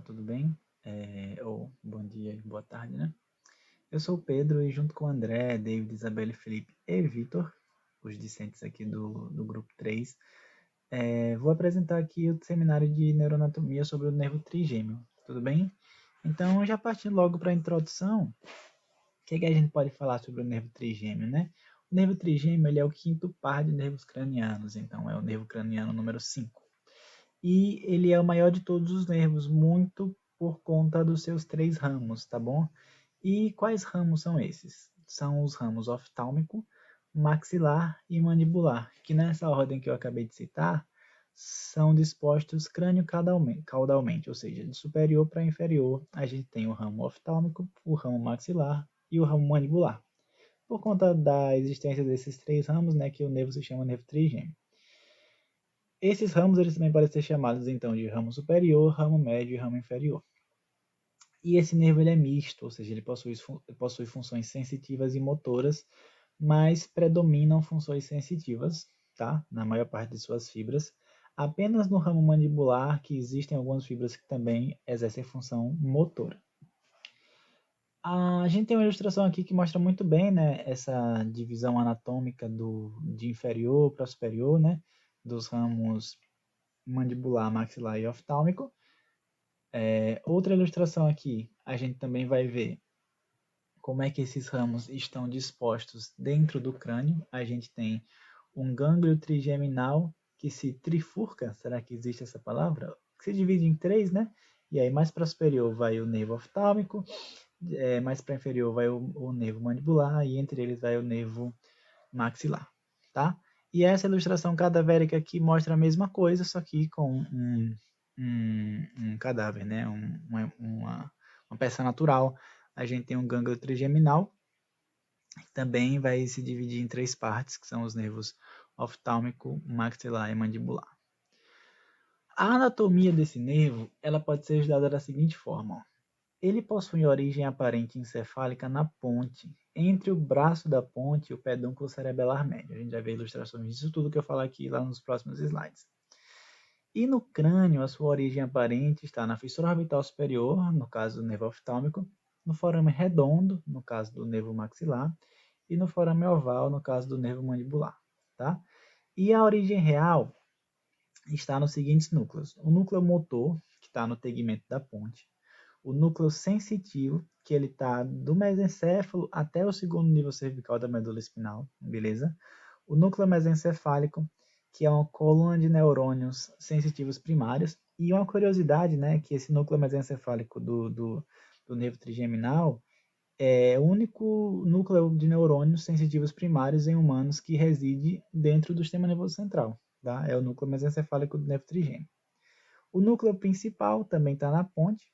Tudo bem? Ou bom dia e boa tarde, né? Eu sou o Pedro e junto com o André, David, Isabelle, Felipe e Vitor, os discentes aqui do grupo 3, vou apresentar aqui o seminário de neuroanatomia sobre o nervo trigêmeo. Tudo bem? Então, já partindo logo para a introdução, o que a gente pode falar sobre o nervo trigêmeo, né? O nervo trigêmeo ele é o quinto par de nervos cranianos, então é o nervo craniano número 5. E ele é o maior de todos os nervos, muito por conta dos seus 3 ramos, tá bom? E quais ramos são esses? São os ramos oftálmico, maxilar e mandibular, que nessa ordem que eu acabei de citar, são dispostos crânio-caudalmente, ou seja, de superior para inferior, a gente tem o ramo oftálmico, o ramo maxilar e o ramo mandibular. Por conta da existência desses 3 ramos, né, que o nervo se chama nervo trigêmeo. Esses ramos eles também podem ser chamados então de ramo superior, ramo médio e ramo inferior. E esse nervo ele é misto, ou seja, ele possui funções sensitivas e motoras, mas predominam funções sensitivas, tá? Na maior parte de suas fibras. Apenas no ramo mandibular que existem algumas fibras que também exercem função motora. A gente tem uma ilustração aqui que mostra muito bem, né, essa divisão anatômica de inferior para superior, né, dos ramos mandibular, maxilar e oftálmico. Outra ilustração aqui, a gente também vai ver como é que esses ramos estão dispostos dentro do crânio. A gente tem um gânglio trigeminal que se trifurca, será que existe essa palavra? Que se divide em 3, né? E aí mais para superior vai o nervo oftálmico, mais para inferior vai o nervo mandibular e entre eles vai o nervo maxilar, tá? E essa ilustração cadavérica aqui mostra a mesma coisa, só que com um cadáver, né? Uma peça natural. A gente tem um gânglio trigeminal, que também vai se dividir em 3 partes, que são os nervos oftálmico, maxilar e mandibular. A anatomia desse nervo, ela pode ser estudada da seguinte forma, ó. Ele possui origem aparente encefálica na ponte, entre o braço da ponte e o pedúnculo cerebelar médio. A gente vai ver ilustrações disso tudo que eu falar aqui lá nos próximos slides. E no crânio, a sua origem aparente está na fissura orbital superior, no caso do nervo oftálmico, no forame redondo, no caso do nervo maxilar, e no forame oval, no caso do nervo mandibular. Tá? E a origem real está nos seguintes núcleos. O núcleo motor, que está no tegmento da ponte, o núcleo sensitivo, que ele está do mesencéfalo até o segundo nível cervical da medula espinal, beleza? O núcleo mesencefálico, que é uma coluna de neurônios sensitivos primários. E uma curiosidade, né, que esse núcleo mesencefálico do nervo trigeminal é o único núcleo de neurônios sensitivos primários em humanos que reside dentro do sistema nervoso central, tá? É o núcleo mesencefálico do nervo trigêmeo. O núcleo principal também está na ponte,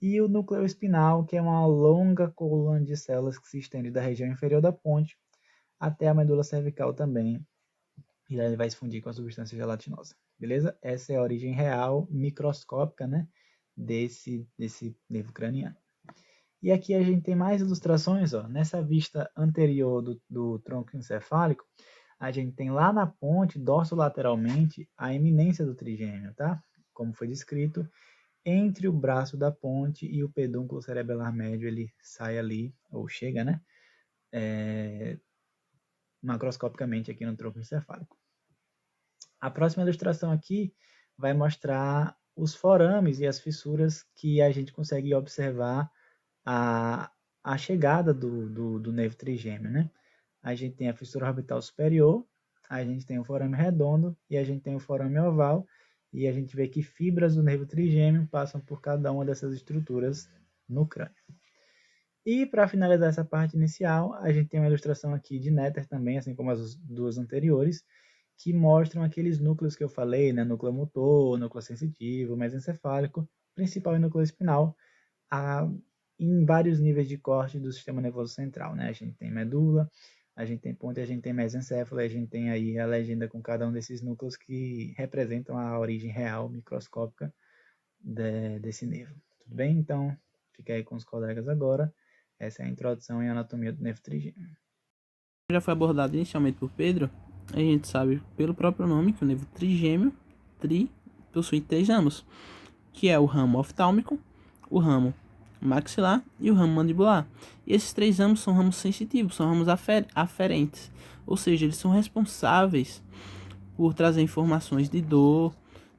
e o núcleo espinal, que é uma longa coluna de células que se estende da região inferior da ponte até a medula cervical também, e aí ele vai se fundir com a substância gelatinosa, beleza? Essa é a origem real, microscópica, né, desse nervo craniano. E aqui a gente tem mais ilustrações, ó. Nessa vista anterior do tronco encefálico, a gente tem lá na ponte, dorsolateralmente, a eminência do trigêmeo, tá? Como foi descrito, entre o braço da ponte e o pedúnculo cerebelar médio, ele sai ali, ou chega, né? Macroscopicamente aqui no tronco encefálico. A próxima ilustração aqui vai mostrar os forames e as fissuras que a gente consegue observar a chegada do nervo trigêmeo, né? A gente tem a fissura orbital superior, a gente tem o forame redondo e a gente tem o forame oval, e a gente vê que fibras do nervo trigêmeo passam por cada uma dessas estruturas no crânio. E para finalizar essa parte inicial, a gente tem uma ilustração aqui de Netter também, assim como as duas anteriores, que mostram aqueles núcleos que eu falei, né? Núcleo motor, núcleo sensitivo, mesencefálico, principal e núcleo espinal, em vários níveis de corte do sistema nervoso central, né? A gente tem medula, a gente tem ponte, a gente tem mesencéfalo, a gente tem aí a legenda com cada um desses núcleos que representam a origem real, microscópica desse nervo. Tudo bem? Então, fica aí com os colegas agora. Essa é a introdução em anatomia do nervo trigêmeo. Já foi abordado inicialmente por Pedro, a gente sabe pelo próprio nome que o nervo trigêmeo possui 3 ramos, que é o ramo oftálmico, o ramo maxilar e o ramo mandibular. E esses 3 ramos são ramos sensitivos, são ramos aferentes, ou seja, eles são responsáveis por trazer informações de dor,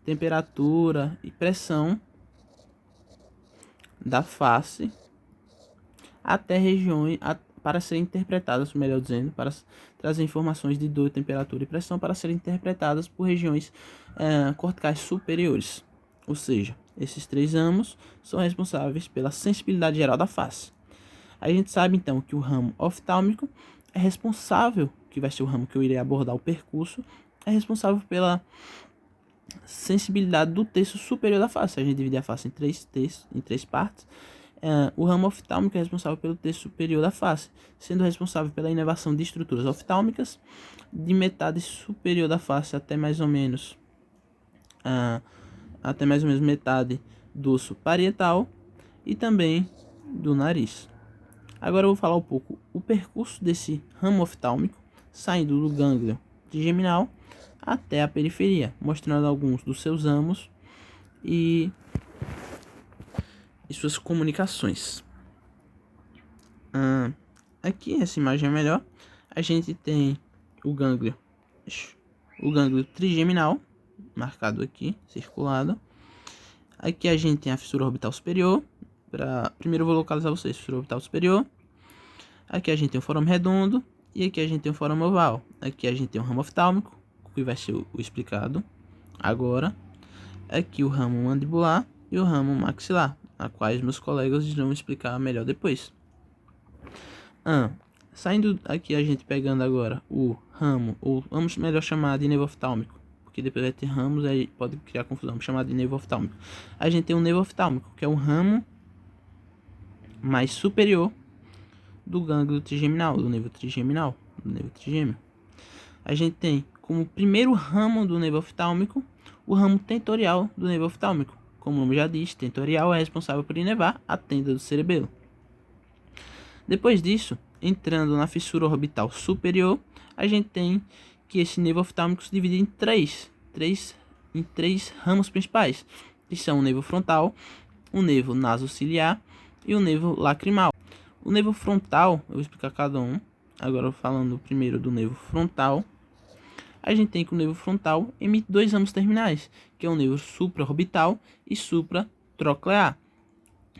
temperatura e pressão da face até regiões para serem interpretadas, melhor dizendo, para trazer informações de dor, temperatura e pressão para serem interpretadas por regiões corticais superiores. Ou seja, esses 3 ramos são responsáveis pela sensibilidade geral da face. A gente sabe então que o ramo oftálmico é responsável, que vai ser o ramo que eu irei abordar o percurso, é responsável pela sensibilidade do terço superior da face. A gente divide a face em três partes. O ramo oftálmico é responsável pelo terço superior da face, sendo responsável pela inervação de estruturas oftálmicas de metade superior da face até mais ou menos metade do osso parietal e também do nariz. Agora eu vou falar um pouco o percurso desse ramo oftálmico, saindo do gânglio trigeminal até a periferia, mostrando alguns dos seus ramos e suas comunicações. Aqui, essa imagem é melhor. A gente tem o gânglio trigeminal, marcado aqui, circulado. Aqui a gente tem a fissura orbital superior. Primeiro eu vou localizar vocês, fissura orbital superior. Aqui a gente tem o forame redondo e aqui a gente tem o forame oval. Aqui a gente tem o ramo oftálmico, que vai ser o explicado agora. Aqui o ramo mandibular e o ramo maxilar, a quais meus colegas irão explicar melhor depois. Saindo aqui, a gente pegando agora o ramo, ou vamos melhor chamar de nervo oftálmico, porque depois vai ter ramos, aí pode criar confusão, vamos chamar de nervo oftálmico. A gente tem o nervo oftálmico, que é o ramo mais superior do gânglio trigeminal, do nervo trigêmeo. A gente tem como primeiro ramo do nervo oftálmico o ramo tentorial do nervo oftálmico. Como o nome já diz, tentorial é responsável por inervar a tenda do cerebelo. Depois disso, entrando na fissura orbital superior, a gente tem que esse nervo oftálmico se divide em três ramos principais, que são o nervo frontal, o nervo nasociliar e o nervo lacrimal. O nervo frontal, eu vou explicar cada um. Agora falando primeiro do nervo frontal, a gente tem que o nervo frontal emite 2 ramos terminais, que é o nervo supraorbital e supratroclear,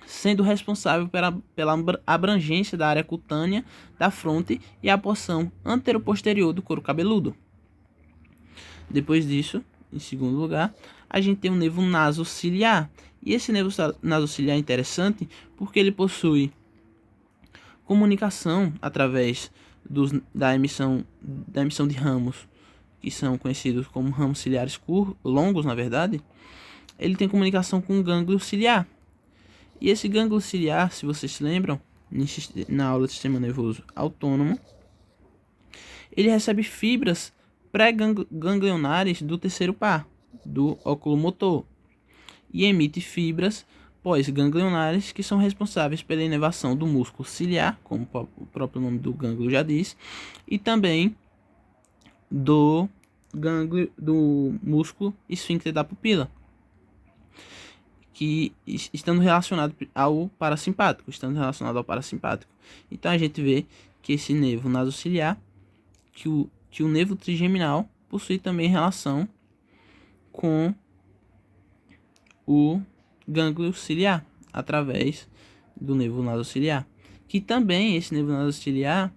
sendo responsável pela abrangência da área cutânea da fronte e a porção anteroposterior do couro cabeludo. Depois disso, em segundo lugar, a gente tem o nervo nasociliar. E esse nervo nasociliar é interessante porque ele possui comunicação através da emissão de ramos, que são conhecidos como ramos ciliares longos, na verdade. Ele tem comunicação com o gânglio ciliar. E esse gânglio ciliar, se vocês se lembram, na aula de sistema nervoso autônomo, ele recebe fibras pré-ganglionares do terceiro par, do oculomotor, e emite fibras pós-ganglionares que são responsáveis pela inervação do músculo ciliar, como o próprio nome do gânglio já diz, e também do músculo esfíncter da pupila, que estando relacionado ao parasimpático, Então a gente vê que esse nervo nasociliar, que o nervo trigeminal possui também relação com o gânglio ciliar, através do nervo nasociliar. Que também esse nervo nasociliar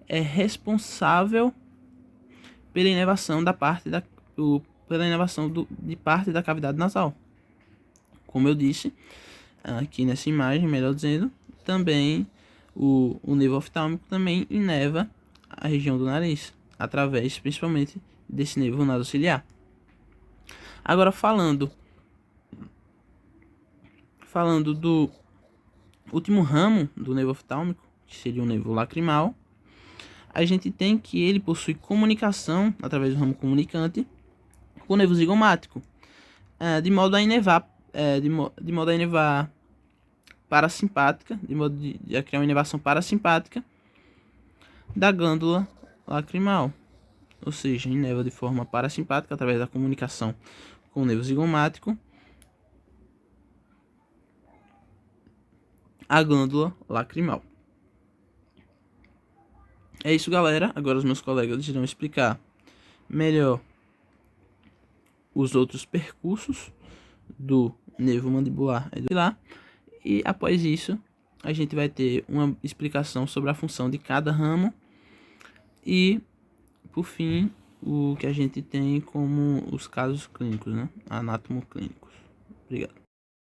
é responsável pela inervação de parte da cavidade nasal. Como eu disse, aqui nessa imagem, melhor dizendo, também o nervo oftálmico também inerva a região do nariz, através principalmente desse nervo nasociliar. Agora falando do último ramo do nervo oftálmico, que seria o nervo lacrimal, a gente tem que ele possui comunicação através do ramo comunicante com o nervo zigomático, de modo a inervar parasimpática, de modo a criar uma inervação parasimpática da glândula lacrimal, ou seja, inerva de forma parasimpática através da comunicação com o nervo zigomático, com o nervo zigomático, a glândula lacrimal. É isso, galera. Agora os meus colegas irão explicar melhor os outros percursos do nervo mandibular edular, e após isso a gente vai ter uma explicação sobre a função de cada ramo e, por fim, o que a gente tem como os casos clínicos, né? Anatomoclínicos. Obrigado.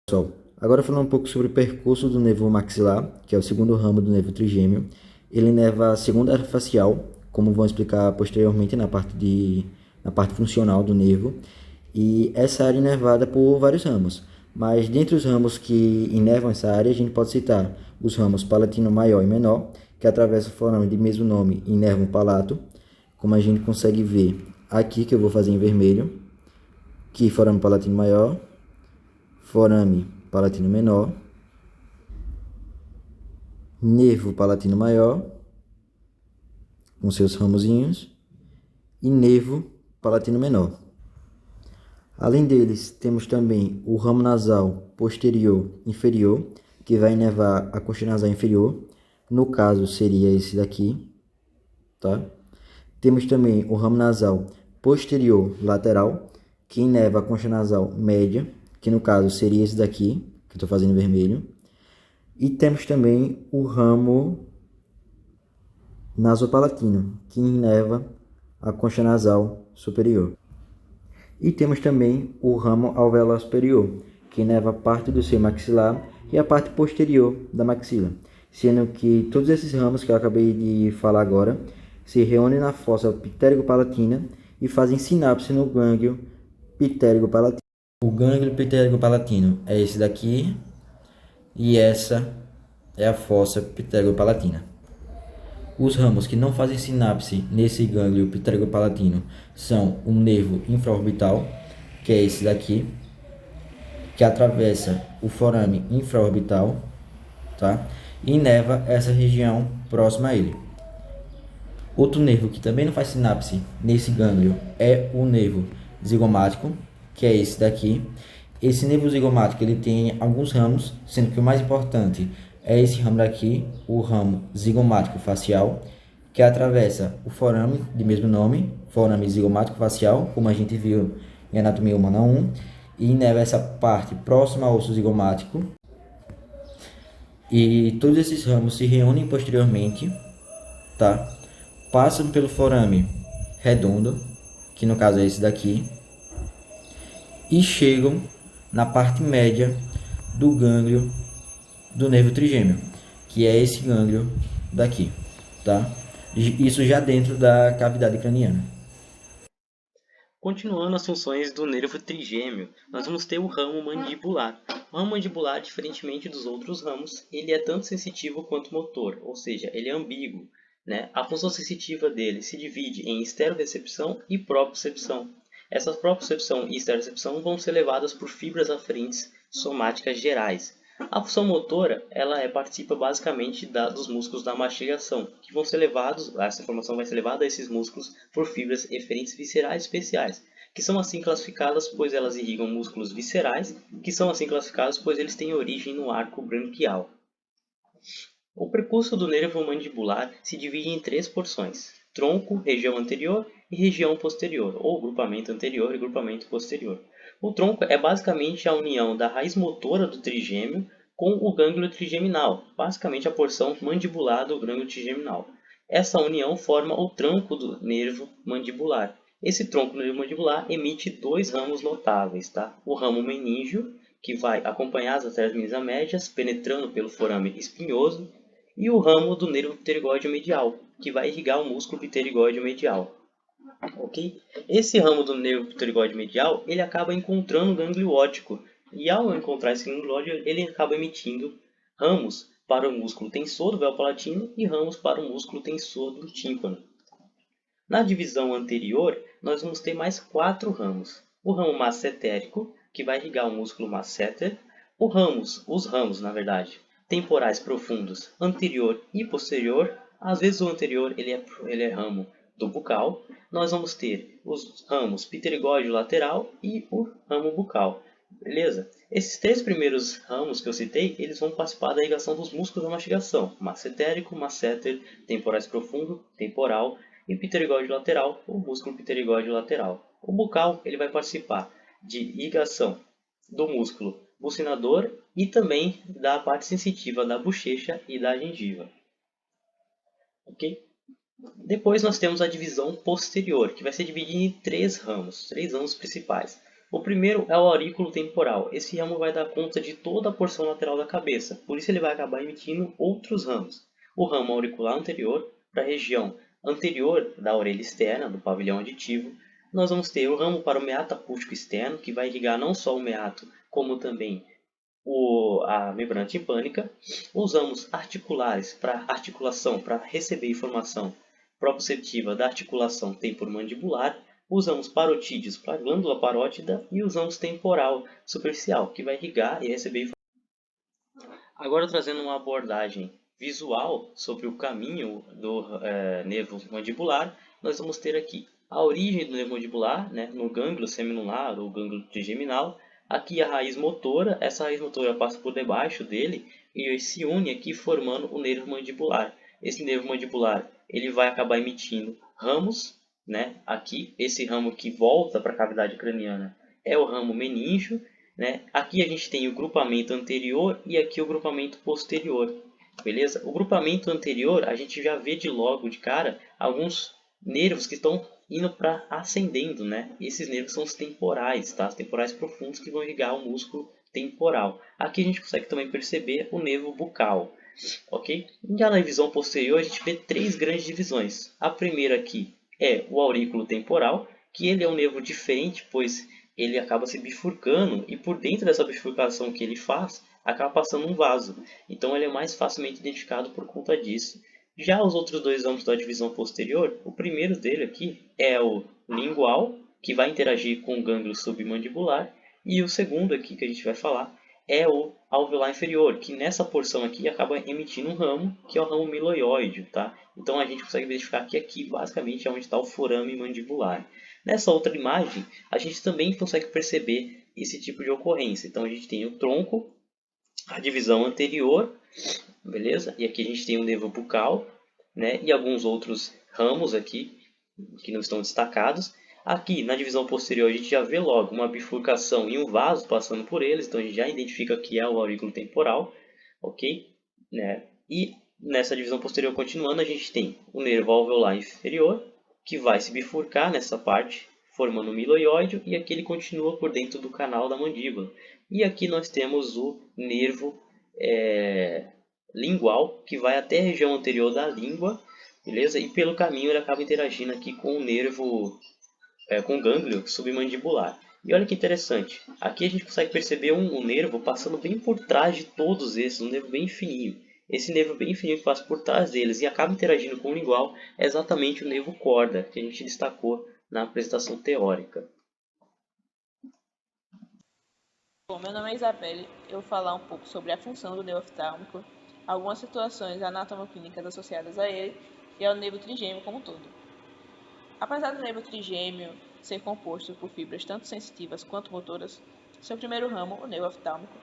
Pessoal, agora falando um pouco sobre o percurso do nervo maxilar, que é o segundo ramo do nervo trigêmeo. Ele inerva a segunda área facial, como vão explicar posteriormente na parte funcional do nervo. E essa área é inervada por vários ramos. Mas dentre os ramos que inervam essa área, a gente pode citar os ramos palatino maior e menor, que atravessam o forame de mesmo nome e inervam o palato, como a gente consegue ver aqui, que eu vou fazer em vermelho, que forame palatino maior, forame palatino menor, nervo palatino maior, com seus ramozinhos, e nervo palatino menor. Além deles, temos também o ramo nasal posterior inferior, que vai inervar a coxa nasal inferior. No caso, seria esse daqui, tá? Temos também o ramo nasal posterior lateral, que inerva a concha nasal média, que no caso seria esse daqui, que eu estou fazendo em vermelho. E temos também o ramo nasopalatino, que inerva a concha nasal superior. E temos também o ramo alveolar superior, que inerva parte do seio maxilar e a parte posterior da maxila, sendo que todos esses ramos que eu acabei de falar agora se reúnem na fossa ptérigo-palatina e fazem sinapse no gânglio ptérigo-palatino. O gânglio ptérigo-palatino é esse daqui e essa é a fossa ptérigo-palatina. Os ramos que não fazem sinapse nesse gânglio ptérigo-palatino são o nervo infraorbital, que é esse daqui, que atravessa o forame infraorbital, tá? E inerva essa região próxima a ele. Outro nervo que também não faz sinapse nesse gânglio é o nervo zigomático, que é esse daqui. Esse nervo zigomático ele tem alguns ramos, sendo que o mais importante é esse ramo daqui, o ramo zigomático facial, que atravessa o forame de mesmo nome, forame zigomático facial, como a gente viu em Anatomia Humana 1, e inerva essa parte próxima ao osso zigomático. E todos esses ramos se reúnem posteriormente, tá? Passam pelo forame redondo, que no caso é esse daqui, e chegam na parte média do gânglio do nervo trigêmeo, que é esse gânglio daqui, tá? Isso já dentro da cavidade craniana. Continuando as funções do nervo trigêmeo, nós vamos ter o ramo mandibular. O ramo mandibular, diferentemente dos outros ramos, ele é tanto sensitivo quanto motor, ou seja, ele é ambíguo, né? A função sensitiva dele se divide em esterorecepção e propriocepção. Essa propriocepção e esterorecepção vão ser levadas por fibras aferentes somáticas gerais. A função motora, participa basicamente dos músculos da mastigação, que vão ser levados, essa informação vai ser levada a esses músculos por fibras eferentes viscerais especiais, que são assim classificadas pois elas irrigam músculos viscerais, que são assim classificados pois eles têm origem no arco branquial. O percurso do nervo mandibular se divide em três porções: tronco, região anterior e região posterior, ou grupamento anterior e grupamento posterior. O tronco é basicamente a união da raiz motora do trigêmeo com o gânglio trigeminal, basicamente a porção mandibular do gânglio trigeminal. Essa união forma o tronco do nervo mandibular. Esse tronco do nervo mandibular emite dois ramos notáveis, tá? O ramo meníngeo, que vai acompanhar as artérias meninas médias, penetrando pelo forame espinhoso, e o ramo do nervo pterigóide medial, que vai irrigar o músculo pterigóide medial. Ok? Esse ramo do nervo pterigóide medial, ele acaba encontrando o gânglio óptico, e ao encontrar esse gânglio óptico, ele acaba emitindo ramos para o músculo tensor do véu palatino e ramos para o músculo tensor do tímpano. Na divisão anterior, nós vamos ter mais 4 ramos. O ramo massetérico, que vai irrigar o músculo masseter, os ramos, na verdade, temporais profundos anterior e posterior. Às vezes o anterior ele é ramo do bucal. Nós vamos ter os ramos pterigóide lateral e o ramo bucal. Beleza? Esses 3 primeiros ramos que eu citei, eles vão participar da irrigação dos músculos da mastigação: massetérico, masseter, temporais profundo, temporal e pterigóide lateral, ou músculo pterigóide lateral. O bucal, ele vai participar de irrigação do músculo bucinador e também da parte sensitiva da bochecha e da gengiva. Ok? Depois nós temos a divisão posterior, que vai ser dividida em 3 ramos principais. O primeiro é o aurículo temporal. Esse ramo vai dar conta de toda a porção lateral da cabeça, por isso ele vai acabar emitindo outros ramos. O ramo auricular anterior, para a região anterior da orelha externa, do pavilhão auditivo. Nós vamos ter o ramo para o meato acústico externo, que vai irrigar não só o meato, como também a membrana timpânica. Os ramos articulares para articulação, para receber informação proprioceptiva da articulação temporomandibular. Usamos parotídeos para a glândula parótida e usamos temporal superficial, que vai irrigar e receber informação. Agora trazendo uma abordagem visual sobre o caminho do nervo mandibular, nós vamos ter aqui a origem do nervo mandibular, né, no gânglio semilunar ou gânglio trigeminal. Aqui a raiz motora, essa raiz motora passa por debaixo dele e se une aqui formando o nervo mandibular. Esse nervo mandibular ele vai acabar emitindo ramos, né? Aqui, esse ramo que volta para a cavidade craniana é o ramo meníngeo, né? Aqui a gente tem o grupamento anterior e aqui o grupamento posterior, beleza? O grupamento anterior, a gente já vê de logo, de cara, alguns nervos que estão indo para ascendendo, né? Esses nervos são os temporais, tá? Os temporais profundos que vão irrigar o músculo temporal. Aqui a gente consegue também perceber o nervo bucal. Ok? Já na divisão posterior, a gente vê 3 grandes divisões. A primeira aqui é o aurículo temporal, que ele é um nervo diferente, pois ele acaba se bifurcando e por dentro dessa bifurcação que ele faz, acaba passando um vaso. Então ele é mais facilmente identificado por conta disso. Já os outros 2 ramos da divisão posterior, o primeiro dele aqui é o lingual, que vai interagir com o gânglio submandibular, e o segundo aqui que a gente vai falar é o alveolar inferior, que nessa porção aqui acaba emitindo um ramo, que é o ramo miloióide, tá? Então a gente consegue verificar que aqui basicamente é onde está o forame mandibular. Nessa outra imagem, a gente também consegue perceber esse tipo de ocorrência. Então a gente tem o tronco, a divisão anterior, beleza? E aqui a gente tem o nervo bucal, né? E alguns outros ramos aqui, que não estão destacados. Aqui na divisão posterior a gente já vê logo uma bifurcação e um vaso passando por eles, então a gente já identifica que é o aurículo temporal, ok? Né? E nessa divisão posterior continuando, a gente tem o nervo alveolar inferior, que vai se bifurcar nessa parte, formando o miloióide, e aqui ele continua por dentro do canal da mandíbula. E aqui nós temos o nervo lingual, que vai até a região anterior da língua, beleza? E pelo caminho ele acaba interagindo aqui com o nervo, com o gânglio submandibular. E olha que interessante, aqui a gente consegue perceber um nervo passando bem por trás de todos esses, um nervo bem fininho. Esse nervo bem fininho que passa por trás deles e acaba interagindo com o lingual é exatamente o nervo corda, que a gente destacou na apresentação teórica. Bom, meu nome é Isabelle, eu vou falar um pouco sobre a função do nervo oftálmico, algumas situações anatomoclínicas associadas a ele e ao nervo trigêmeo como um todo. Apesar do nervo trigêmeo ser composto por fibras tanto sensitivas quanto motoras, seu primeiro ramo, o nervo oftálmico,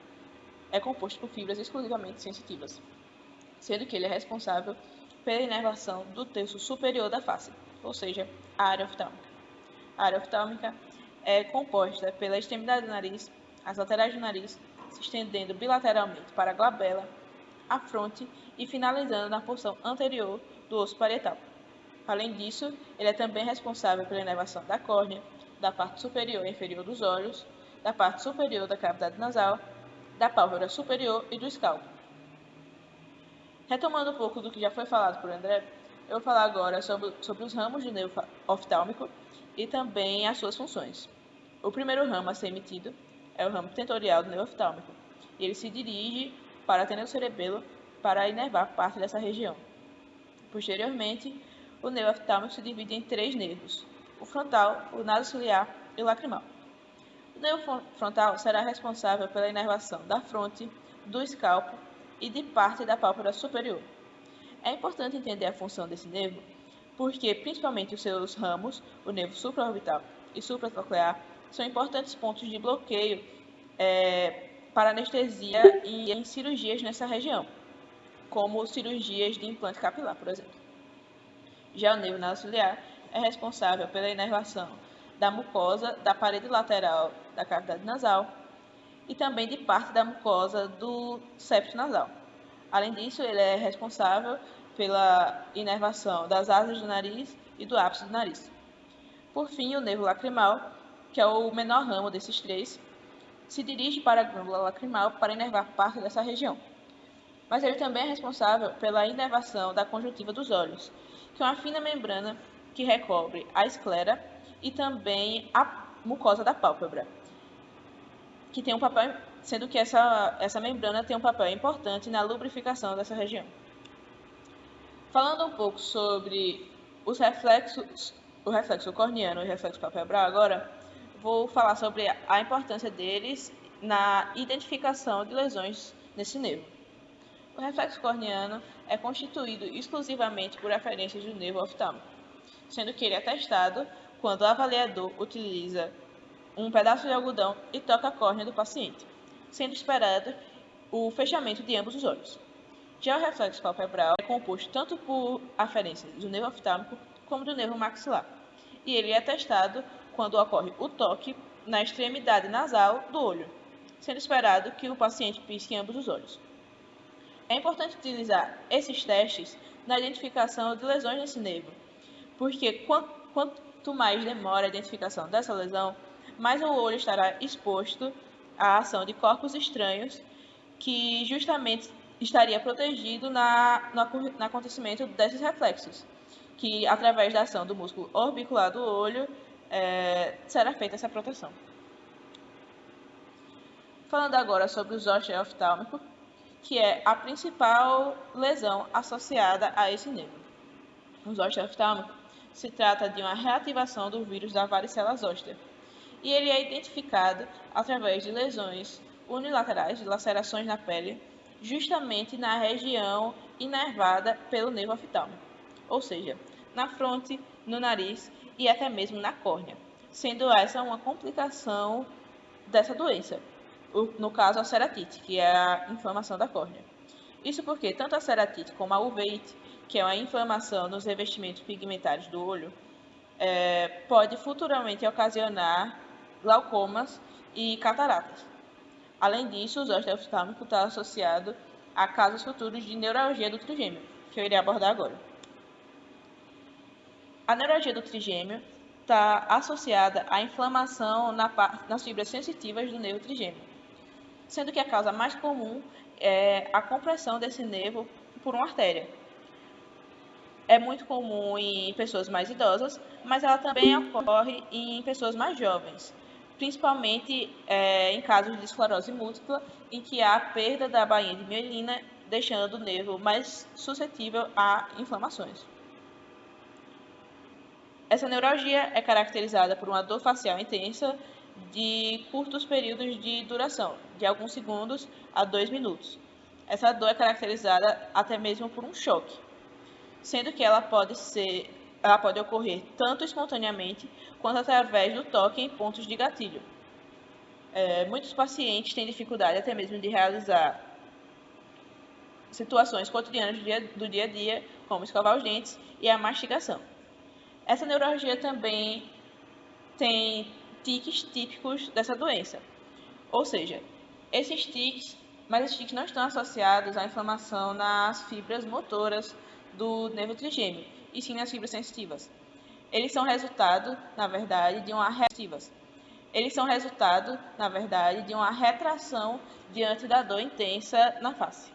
é composto por fibras exclusivamente sensitivas, sendo que ele é responsável pela inervação do terço superior da face, ou seja, a área oftálmica. A área oftálmica é composta pela extremidade do nariz, as laterais do nariz, se estendendo bilateralmente para a glabela, a fronte e finalizando na porção anterior do osso parietal. Além disso, ele é também responsável pela inervação da córnea, da parte superior e inferior dos olhos, da parte superior da cavidade nasal, da pálpebra superior e do escalpo. Retomando um pouco do que já foi falado por André, eu vou falar agora sobre os ramos do nervo oftálmico e também as suas funções. O primeiro ramo a ser emitido é o ramo tentorial do nervo oftálmico, e ele se dirige para a cerebelo para inervar parte dessa região. Posteriormente, o nervo oftálmico se divide em 3 nervos: o frontal, o nasociliar e o lacrimal. O nervo frontal será responsável pela inervação da fronte, do escalpo e de parte da pálpebra superior. É importante entender a função desse nervo, porque principalmente os seus ramos, o nervo supraorbital e supratroclear, são importantes pontos de bloqueio para anestesia e em cirurgias nessa região, como cirurgias de implante capilar, por exemplo. Já o nervo nasociliar é responsável pela inervação da mucosa da parede lateral da cavidade nasal e também de parte da mucosa do septo nasal. Além disso, ele é responsável pela inervação das asas do nariz e do ápice do nariz. Por fim, o nervo lacrimal, que é o menor ramo desses três, se dirige para a glândula lacrimal para inervar parte dessa região. Mas ele também é responsável pela inervação da conjuntiva dos olhos, que é uma fina membrana que recobre a esclera e também a mucosa da pálpebra, que tem um papel, sendo que essa membrana tem um papel importante na lubrificação dessa região. Falando um pouco sobre os reflexos, o reflexo corneano e o reflexo palpebral agora, vou falar sobre a importância deles na identificação de lesões nesse nervo. O reflexo corneano é constituído exclusivamente por referências do nervo oftálmico, sendo que ele é testado quando o avaliador utiliza um pedaço de algodão e toca a córnea do paciente, sendo esperado o fechamento de ambos os olhos. Já o reflexo palpebral é composto tanto por aferências do nervo oftálmico como do nervo maxilar, e ele é testado quando ocorre o toque na extremidade nasal do olho, sendo esperado que o paciente pisque em ambos os olhos. É importante utilizar esses testes na identificação de lesões nesse nervo, porque quanto mais demora a identificação dessa lesão, mais o olho estará exposto à ação de corpos estranhos que justamente estaria protegido no acontecimento desses reflexos, que através da ação do músculo orbicular do olho será feita essa proteção. Falando agora sobre os osteoftálmicos, que é a principal lesão associada a esse nervo. Os osteoftálmicos se trata de uma reativação do vírus da varicela zoster, e ele é identificado através de lesões unilaterais, de lacerações na pele, justamente na região inervada pelo nervo oftálmico, ou seja, na fronte, no nariz e até mesmo na córnea, sendo essa uma complicação dessa doença, no caso a ceratite, que é a inflamação da córnea. Isso porque tanto a ceratite como a uveite, que é uma inflamação nos revestimentos pigmentários do olho, pode futuramente ocasionar glaucomas e cataratas. Além disso, os osteoftálmicos estão associados a casos futuros de neuralgia do trigêmeo, que eu irei abordar agora. A neuralgia do trigêmeo está associada à inflamação nas fibras sensitivas do nervo trigêmeo, sendo que a causa mais comum é a compressão desse nervo por uma artéria. É muito comum em pessoas mais idosas, mas ela também ocorre em pessoas mais jovens, principalmente em casos de esclerose múltipla, em que há perda da bainha de mielina, deixando o nervo mais suscetível a inflamações. Essa neuralgia é caracterizada por uma dor facial intensa de curtos períodos de duração, de alguns segundos a 2 minutos. Essa dor é caracterizada até mesmo por um choque, sendo que ela pode ocorrer tanto espontaneamente quanto através do toque em pontos de gatilho. Muitos pacientes têm dificuldade até mesmo de realizar situações cotidianas do dia a dia, como escovar os dentes e a mastigação. Essa neuralgia também tem tiques típicos dessa doença, ou seja, esses tiques não estão associados à inflamação nas fibras motoras do nervo trigêmeo, e sim nas fibras sensitivas. Eles são resultado, na verdade, de uma retração diante da dor intensa na face.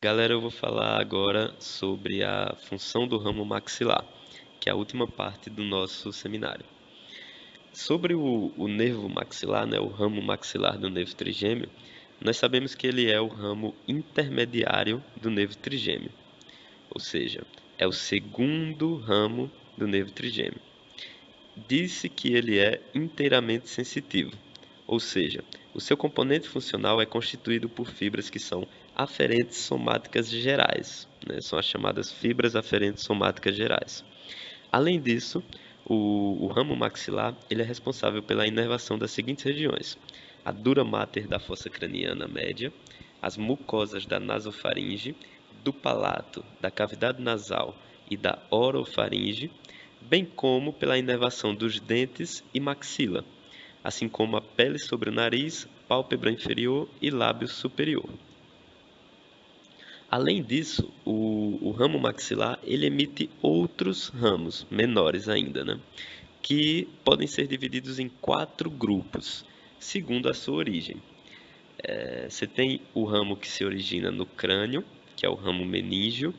Galera, eu vou falar agora sobre a função do ramo maxilar, que é a última parte do nosso seminário. Sobre o nervo maxilar, né, o ramo maxilar do nervo trigêmeo, nós sabemos que ele é o ramo intermediário do nervo trigêmeo, ou seja, é o segundo ramo do nervo trigêmeo. Diz-se que ele é inteiramente sensitivo, ou seja, o seu componente funcional é constituído por fibras que são aferentes somáticas gerais, né? São as chamadas fibras aferentes somáticas gerais. Além disso, O ramo maxilar ele é responsável pela inervação das seguintes regiões: a dura mater da fossa craniana média, as mucosas da nasofaringe, do palato, da cavidade nasal e da orofaringe, bem como pela inervação dos dentes e maxila, assim como a pele sobre o nariz, pálpebra inferior e lábio superior. Além disso, o ramo maxilar ele emite outros ramos, menores ainda, né? Que podem ser divididos em 4 grupos, segundo a sua origem. Você tem o ramo que se origina no crânio, que é o ramo meníngeo.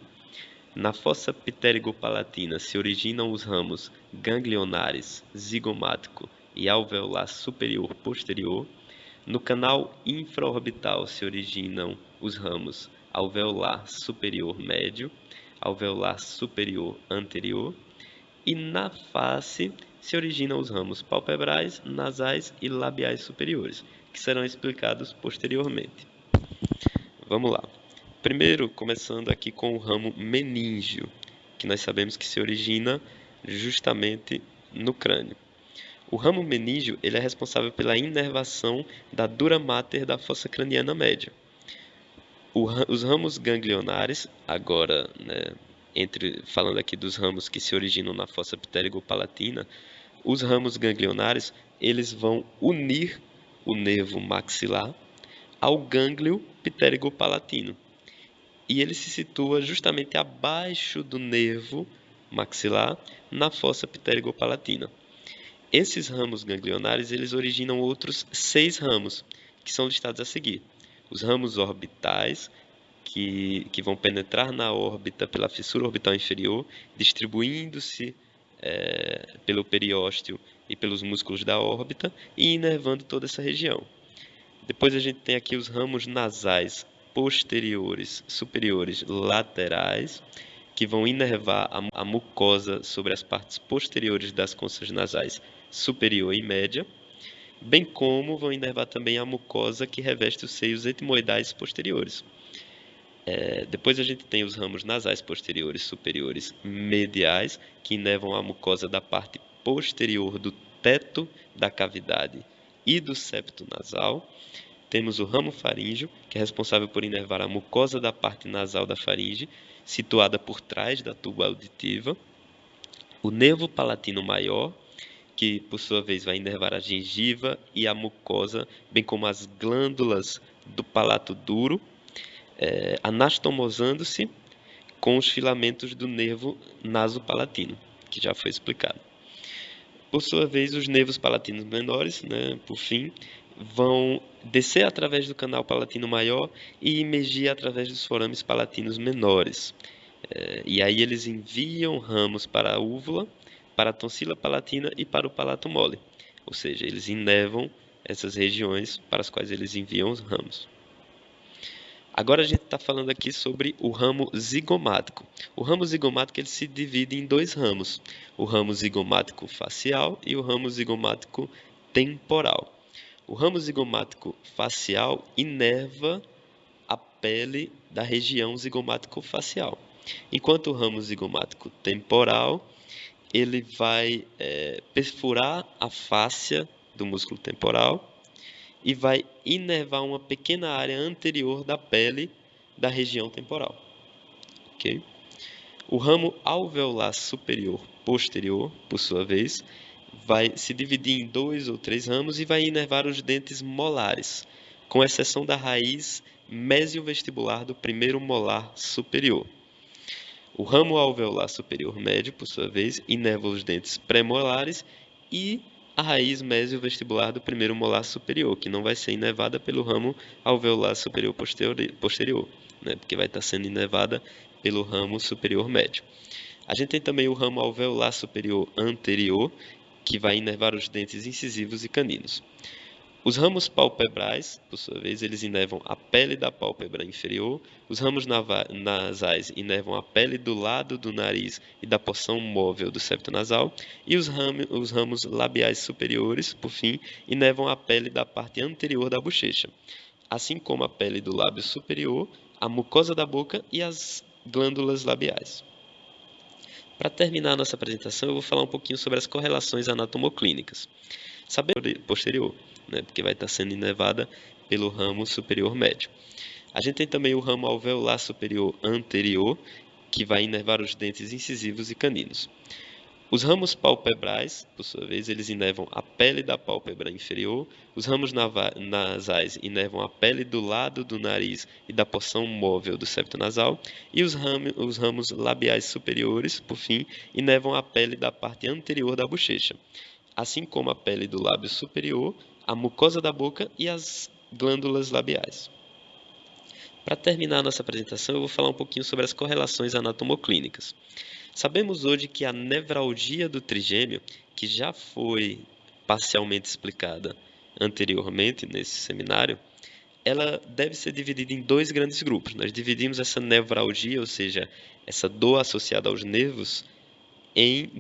Na fossa pterigopalatina se originam os ramos ganglionares, zigomático e alveolar superior posterior. No canal infraorbital se originam os ramos alveolar superior médio, alveolar superior anterior, e na face se originam os ramos palpebrais, nasais e labiais superiores, que serão explicados posteriormente. Vamos lá. Primeiro, começando aqui com o ramo meníngeo, que nós sabemos que se origina justamente no crânio. O ramo meníngeo ele é responsável pela inervação da dura mater da fossa craniana média. Os ramos ganglionares, agora, né, falando aqui dos ramos que se originam na fossa pterigopalatina, os ramos ganglionares eles vão unir o nervo maxilar ao gânglio pterigopalatino. E ele se situa justamente abaixo do nervo maxilar, na fossa pterigopalatina. Esses ramos ganglionares eles originam outros 6 ramos, que são listados a seguir. Os ramos orbitais, que vão penetrar na órbita pela fissura orbital inferior, distribuindo-se pelo periósteo e pelos músculos da órbita e inervando toda essa região. Depois a gente tem aqui os ramos nasais posteriores, superiores, laterais, que vão inervar a mucosa sobre as partes posteriores das conchas nasais superior e média, bem como vão inervar também a mucosa que reveste os seios etimoidais posteriores. Depois a gente tem os ramos nasais posteriores, superiores, mediais, que inervam a mucosa da parte posterior do teto da cavidade e do septo nasal. Temos o ramo faríngeo, que é responsável por inervar a mucosa da parte nasal da faringe, situada por trás da tuba auditiva. O nervo palatino maior, que por sua vez vai inervar a gengiva e a mucosa, bem como as glândulas do palato duro, anastomosando-se com os filamentos do nervo nasopalatino, que já foi explicado. Por sua vez, os nervos palatinos menores, né, por fim, vão descer através do canal palatino maior e emergir através dos forames palatinos menores. E aí eles enviam ramos para a úvula, para a tonsila palatina e para o palato mole. Ou seja, eles inervam essas regiões para as quais eles enviam os ramos. Agora a gente está falando aqui sobre o ramo zigomático. O ramo zigomático ele se divide em 2 ramos, o ramo zigomático facial e o ramo zigomático temporal. O ramo zigomático facial inerva a pele da região zigomático facial, enquanto o ramo zigomático temporal ele vai perfurar a fáscia do músculo temporal e vai inervar uma pequena área anterior da pele da região temporal. Okay? O ramo alveolar superior posterior, por sua vez, vai se dividir em 2 ou 3 ramos e vai inervar os dentes molares, com exceção da raiz mesiovestibular do primeiro molar superior. O ramo alveolar superior médio, por sua vez, inerva os dentes premolares e a raiz mesiovestibular do primeiro molar superior, que não vai ser inervada pelo ramo alveolar superior posterior, né? Porque vai estar sendo inervada pelo ramo superior médio. A gente tem também o ramo alveolar superior anterior, que vai inervar os dentes incisivos e caninos. Os ramos palpebrais, por sua vez, eles inervam a pele da pálpebra inferior. Os ramos nasais inervam a pele do lado do nariz e da porção móvel do septo nasal. E os ramos labiais superiores, por fim, inervam a pele da parte anterior da bochecha, assim como a pele do lábio superior, a mucosa da boca e as glândulas labiais. Para terminar a nossa apresentação, eu vou falar um pouquinho sobre as correlações anatomoclínicas. Saber posterior, né, porque vai estar sendo inervada pelo ramo superior médio. A gente tem também o ramo alveolar superior anterior, que vai inervar os dentes incisivos e caninos. Os ramos palpebrais, por sua vez, eles inervam a pele da pálpebra inferior. Os ramos nasais inervam a pele do lado do nariz e da porção móvel do septo nasal. E os ramos labiais superiores, por fim, inervam a pele da parte anterior da bochecha, assim como a pele do lábio superior, a mucosa da boca e as glândulas labiais. Para terminar a nossa apresentação, eu vou falar um pouquinho sobre as correlações anatomoclínicas. Sabemos hoje que a nevralgia do trigêmeo, que já foi parcialmente explicada anteriormente nesse seminário, ela deve ser dividida em dois grandes grupos. Nós dividimos essa nevralgia, ou seja, essa dor associada aos nervos, em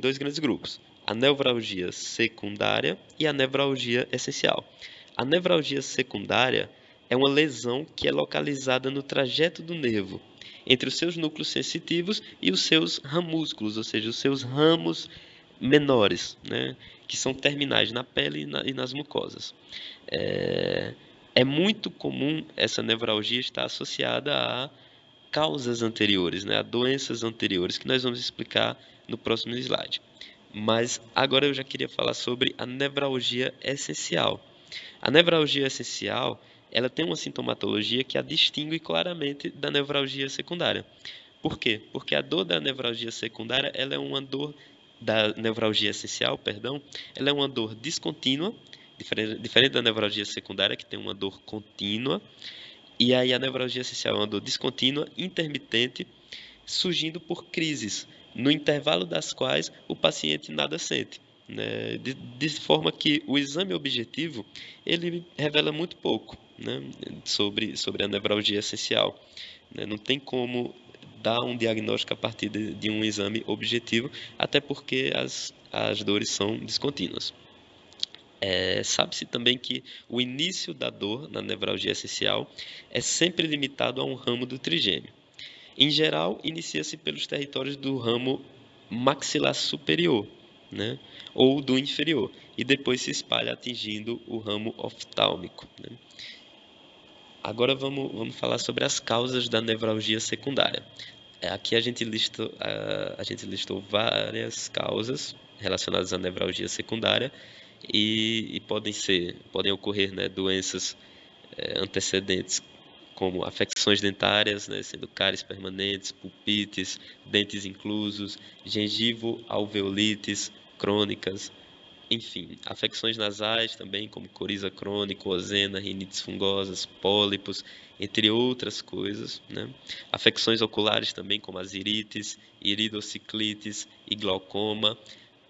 dois grandes grupos: a nevralgia secundária e a nevralgia essencial. A nevralgia secundária é uma lesão que é localizada no trajeto do nervo, entre os seus núcleos sensitivos e os seus ramúsculos, ou seja, os seus ramos menores, né, que são terminais na pele e nas mucosas. É muito comum essa nevralgia estar associada a causas anteriores, né, a doenças anteriores, que nós vamos explicar no próximo slide. Mas agora eu já queria falar sobre a nevralgia essencial. A nevralgia essencial, ela tem uma sintomatologia que a distingue claramente da nevralgia secundária. Por quê? Porque a dor da nevralgia secundária, ela é uma dor da nevralgia essencial, perdão, ela é uma dor descontínua, diferente da nevralgia secundária, que tem uma dor contínua. E aí a nevralgia essencial é uma dor descontínua, intermitente, surgindo por crises, no intervalo das quais o paciente nada sente, né? De forma que o exame objetivo ele revela muito pouco, né, sobre a nevralgia essencial, né? Não tem como dar um diagnóstico a partir de um exame objetivo, até porque as dores são descontínuas. Sabe-se também que o início da dor na nevralgia essencial é sempre limitado a um ramo do trigêmeo. Em geral, inicia-se pelos territórios do ramo maxilar superior, né, ou do inferior, e depois se espalha atingindo o ramo oftálmico, né. Agora vamos falar sobre as causas da nevralgia secundária. Aqui a gente listou várias causas relacionadas à nevralgia secundária e podem ocorrer, né, doenças antecedentes, como afecções dentárias, né, sendo cáries permanentes, pulpites, dentes inclusos, gengivo-alveolites crônicas, enfim, afecções nasais também, como coriza crônica, ozena, rinites fungosas, pólipos, entre outras coisas, né? Afecções oculares também, como as irites, iridociclites e glaucoma,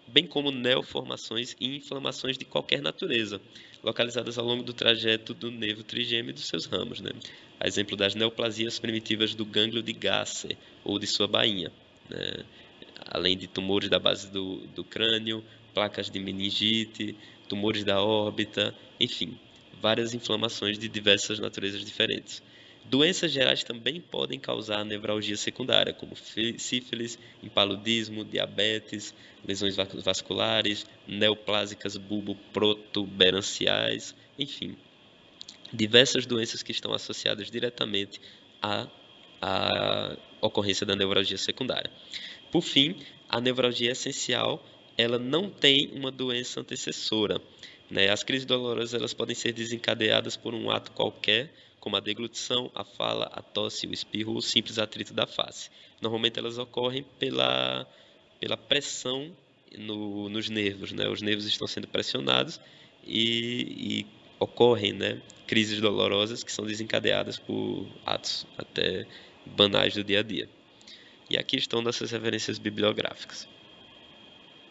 bem como neoformações e inflamações de qualquer natureza, localizadas ao longo do trajeto do nervo trigêmeo e dos seus ramos, né? A exemplo das neoplasias primitivas do gânglio de Gasser ou de sua bainha, né? Além de tumores da base do crânio, placas de meningite, tumores da órbita, enfim, várias inflamações de diversas naturezas diferentes. Doenças gerais também podem causar nevralgia secundária, como sífilis, impaludismo, diabetes, lesões vasculares, neoplásicas bulboprotuberanciais, enfim, diversas doenças que estão associadas diretamente à ocorrência da nevralgia secundária. Por fim, a nevralgia essencial, ela não tem uma doença antecessora, né? As crises dolorosas elas podem ser desencadeadas por um ato qualquer, como a deglutição, a fala, a tosse, o espirro ou o simples atrito da face. Normalmente elas ocorrem pela pressão nos nervos, né? Os nervos estão sendo pressionados e ocorrem, né, crises dolorosas que são desencadeadas por atos até banais do dia a dia. E aqui estão nossas referências bibliográficas.